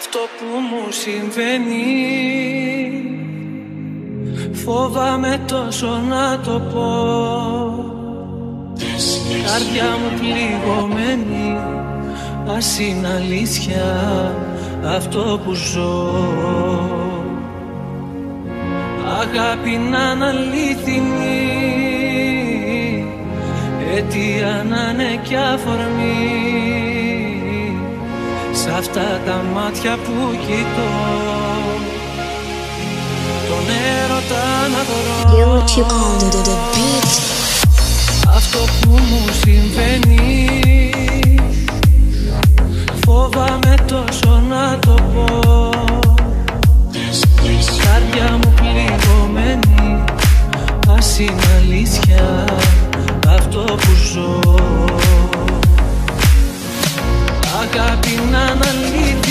Αυτό που μου συμβαίνει φοβάμαι τόσο να το πω. Καρδιά μου πληγωμένη, ας είναι αλήθεια αυτό που ζω. Αγάπη να είναι αλήθινη, αιτία να είναι κι αφορμή, σ' αυτά τα μάτια που κοιτώ, τον έρωτα να βρω. Αυτό που μου συμβαίνει φοβάμαι τόσο να το πω. Καρδιά μου πληγωμένη, ας είναι αλήθεια αυτό που ζω. Αγάπη να είναι αλήθεια,